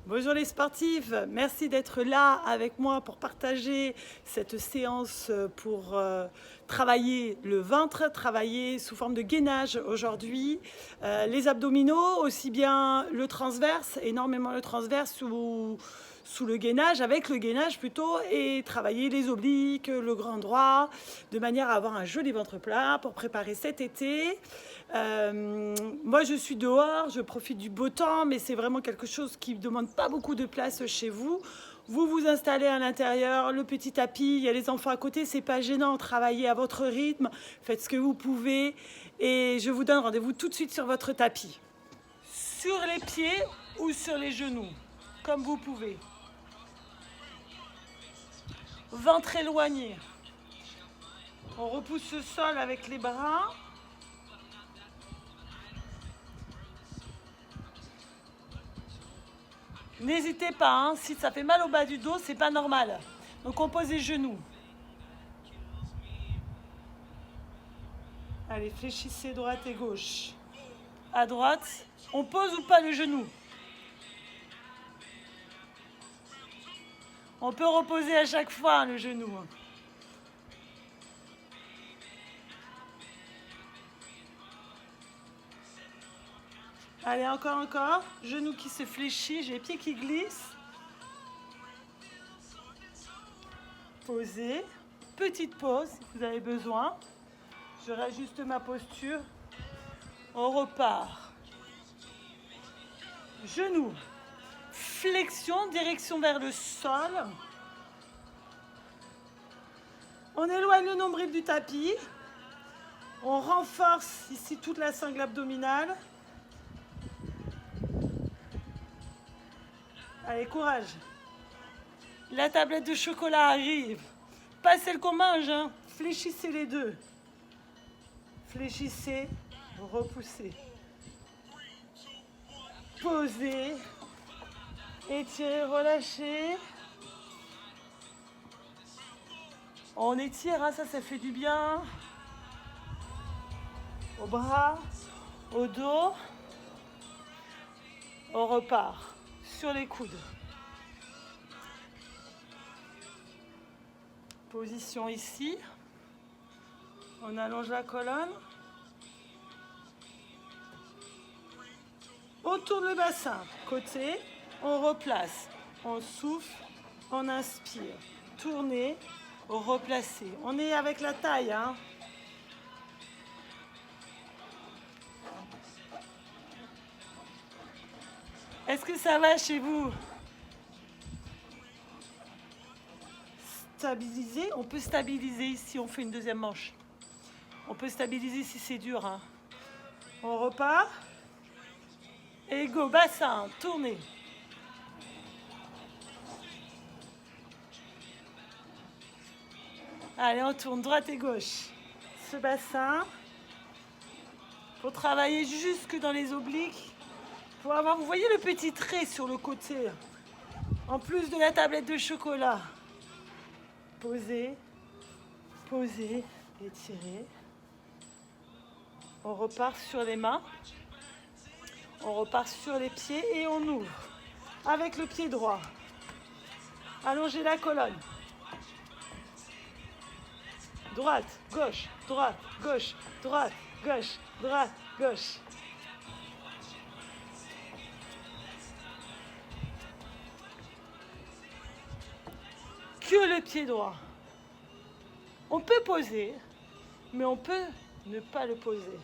Bonjour les sportifs, merci d'être là avec moi pour partager cette séance pour travailler le ventre, travailler sous forme de gainage aujourd'hui. Les abdominaux, aussi bien le transverse, énormément le transverse sous le gainage, avec le gainage plutôt, et travailler les obliques, le grand droit, de manière à avoir un joli ventre plat pour préparer cet été. Moi je suis dehors, je profite du beau temps, mais c'est vraiment quelque chose qui ne demande pas beaucoup de place chez vous. Vous vous installez à l'intérieur, le petit tapis, il y a les enfants à côté, c'est pas gênant, travaillez à votre rythme, faites ce que vous pouvez et je vous donne rendez-vous tout de suite sur votre tapis. Sur les pieds ou sur les genoux, comme vous pouvez. Ventre éloigné. On repousse le sol avec les bras. N'hésitez pas, hein, si ça fait mal au bas du dos, c'est pas normal. Donc on pose les genoux. Allez, fléchissez droite et gauche. À droite, on pose ou pas le genou? On peut reposer à chaque fois hein, le genou. Allez, encore. Genou qui se fléchit, j'ai les pieds qui glissent. Posez. Petite pause si vous avez besoin. Je réajuste ma posture. On repart. Genou. Flexion, direction vers le sol. On éloigne le nombril du tapis. On renforce ici toute la sangle abdominale. Allez, courage. La tablette de chocolat arrive. Pas celle qu'on mange, hein. Fléchissez les deux. Fléchissez, repoussez. Posez. Étirez, relâchez. On étire, hein, ça fait du bien. Au bras, au dos. On repart sur les coudes. Position ici. On allonge la colonne. On tourne le bassin. Côté, on replace. On souffle, on inspire. Tournez, replacez. On est avec la taille, hein. Est-ce que ça va chez vous? Stabiliser, on peut stabiliser ici, on fait une deuxième manche. On peut stabiliser si c'est dur. Hein. On repart. Et go, bassin, tournez. Allez, on tourne droite et gauche. Ce bassin, pour travailler jusque dans les obliques. Pour avoir, vous voyez le petit trait sur le côté, en plus de la tablette de chocolat. Posez, posez, étirez. On repart sur les mains. On repart sur les pieds et on ouvre. Avec le pied droit. Allongez la colonne. Droite, gauche, droite, gauche, droite, gauche, droite, gauche. Que le pied droit. On peut poser, mais on peut ne pas le poser.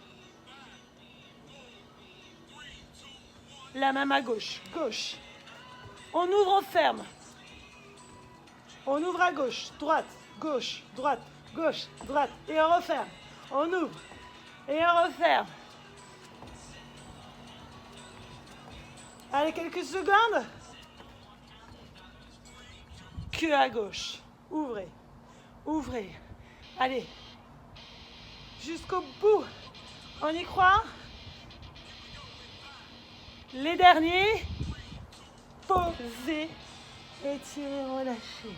La main à gauche, gauche. On ouvre, on ferme. On ouvre à gauche, droite, gauche, droite, gauche, droite. Et on referme. On ouvre. Et on referme. Allez, quelques secondes. Que à gauche. Ouvrez. Ouvrez. Allez. Jusqu'au bout. On y croit? Les derniers. Posez. Étirez, relâchez.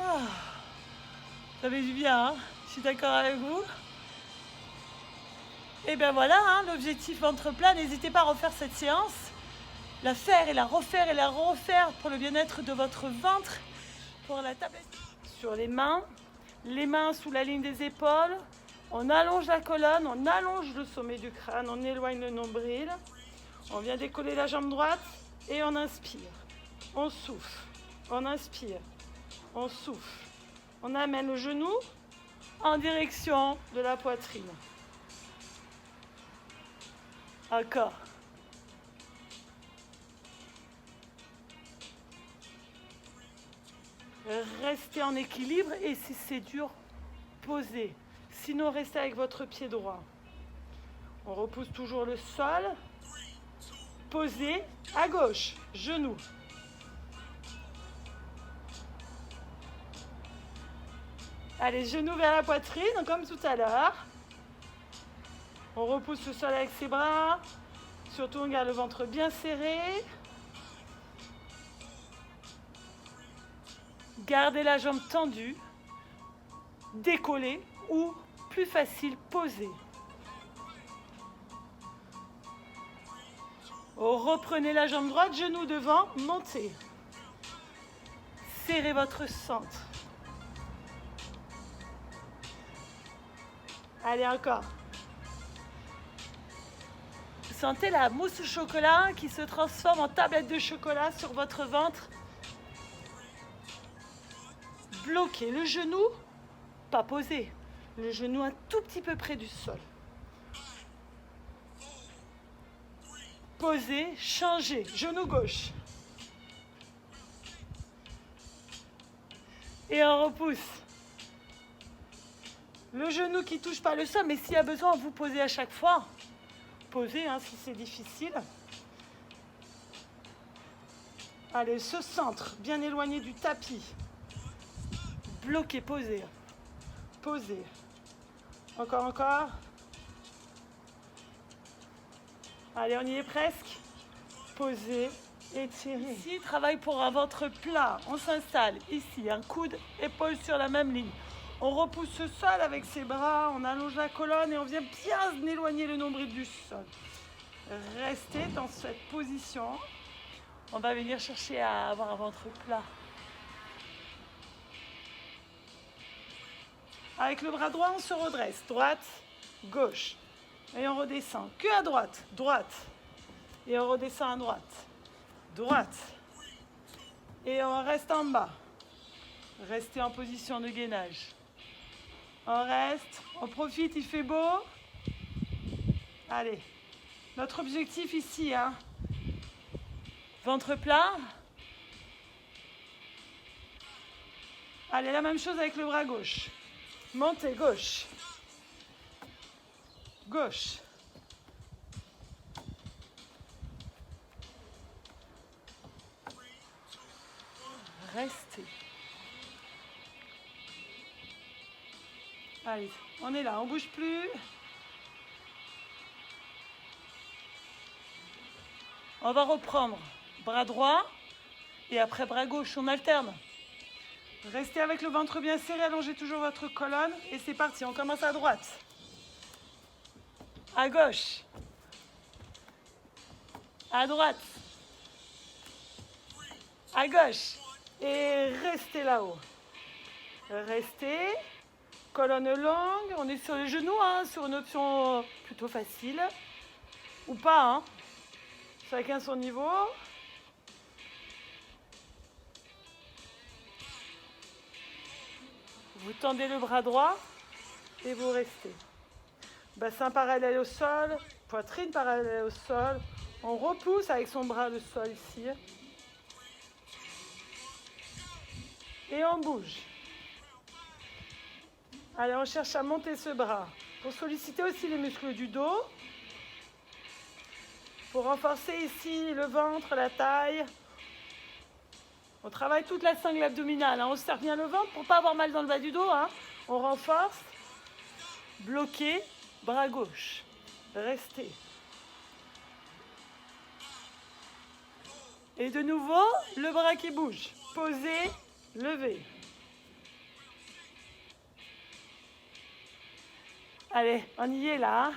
Ah. Ça fait du bien, hein? Je suis d'accord avec vous. Et bien voilà, hein, l'objectif ventre plat. N'hésitez pas à refaire cette séance. la faire et la refaire pour le bien-être de votre ventre. Pour la tablette sur les mains sous la ligne des épaules. On allonge la colonne, on allonge le sommet du crâne, on éloigne le nombril. On vient décoller la jambe droite et on inspire. On souffle, on inspire, on souffle. On amène le genou en direction de la poitrine. Encore. Restez en équilibre et si c'est dur, posez. Sinon, restez avec votre pied droit. On repousse toujours le sol. Posez à gauche, genou. Allez, genou vers la poitrine, comme tout à l'heure. On repousse le sol avec ses bras. Surtout, on garde le ventre bien serré. Gardez la jambe tendue. Décollez ou, plus facile, posez. Reprenez la jambe droite, genou devant, montez. Serrez votre centre. Allez, encore. Sentez la mousse au chocolat qui se transforme en tablette de chocolat sur votre ventre. Bloquez le genou, pas posé. Le genou un tout petit peu près du sol. Posez, changez, genou gauche. Et on repousse. Le genou qui ne touche pas le sol, mais s'il y a besoin, vous posez à chaque fois. Posez si c'est difficile. Allez, ce centre, bien éloigné du tapis. Bloquez, posez. Posez. Encore. Allez, on y est presque. Posez, étirez. Ici, travaille pour un ventre plat. On s'installe ici, un coude, épaule sur la même ligne. On repousse le sol avec ses bras, on allonge la colonne et on vient bien éloigner le nombril du sol. Restez dans cette position. On va venir chercher à avoir un ventre plat. Avec le bras droit, on se redresse. Droite, gauche. Et on redescend. Que à droite, droite. Et on redescend à droite. Droite. Et on reste en bas. Restez en position de gainage. On reste, on profite, il fait beau. Allez, notre objectif ici, ventre plat. Allez, la même chose avec le bras gauche. Montez, gauche. Gauche. Restez. Allez, on est là, on ne bouge plus. On va reprendre bras droit et après bras gauche, on alterne. Restez avec le ventre bien serré, allongez toujours votre colonne et c'est parti, on commence à droite. À gauche. À droite. À gauche. Et restez là-haut. Restez. Colonne longue, on est sur les genoux, sur une option plutôt facile. Ou pas, Chacun son niveau. Vous tendez le bras droit et vous restez. Bassin parallèle au sol, poitrine parallèle au sol. On repousse avec son bras le sol ici. Et on bouge. Allez, on cherche à monter ce bras pour solliciter aussi les muscles du dos. Pour renforcer ici le ventre, la taille. On travaille toute la sangle abdominale. On serre bien le ventre pour ne pas avoir mal dans le bas du dos. On renforce. Bloqué. Bras gauche. Restez. Et de nouveau, le bras qui bouge. Posez, levez. Allez, on y est là.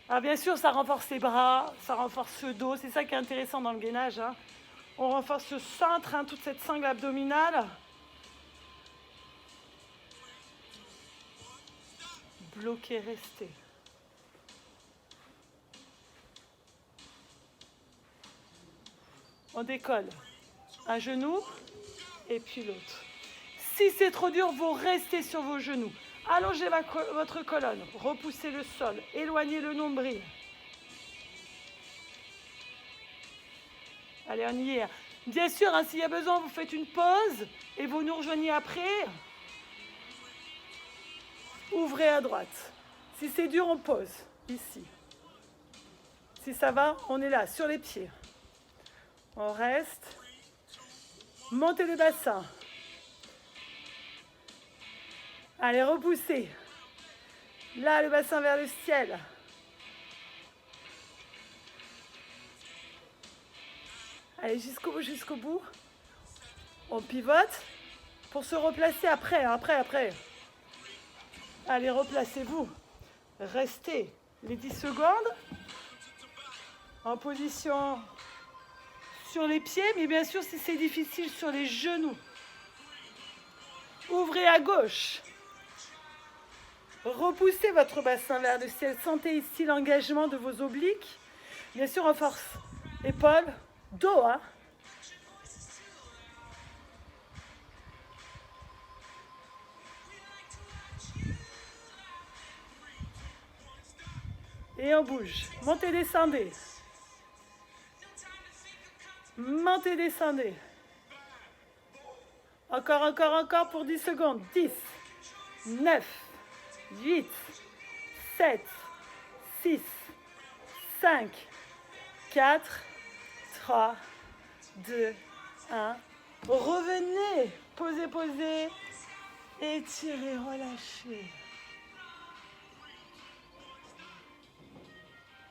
Alors bien sûr, ça renforce les bras, ça renforce le dos. C'est ça qui est intéressant dans le gainage, hein. On renforce le cintre, hein, toute cette sangle abdominale. Bloquer, rester. On décolle. Un genou et puis l'autre. Si c'est trop dur, vous restez sur vos genoux. Allongez votre colonne, repoussez le sol, éloignez le nombril. Allez, on y est. Bien sûr, hein, s'il y a besoin, vous faites une pause et vous nous rejoignez après. Ouvrez à droite. Si c'est dur, on pose, ici. Si ça va, on est là, sur les pieds. On reste. Montez le bassin. Allez, repoussez. Là, le bassin vers le ciel. Allez, jusqu'au bout, jusqu'au bout. On pivote pour se replacer après, après. Allez, replacez-vous. Restez les 10 secondes en position sur les pieds, mais bien sûr, si c'est difficile, sur les genoux. Ouvrez à gauche. Repoussez votre bassin vers le ciel. Sentez ici l'engagement de vos obliques. Bien sûr, en force. Épaules, dos, hein. Et on bouge. Montez, descendez. Montez, descendez. Encore pour 10 secondes. 10, 9, 8, 7, 6, 5, 4, 3, 2, 1. Revenez. Posez. Étirez, relâchez.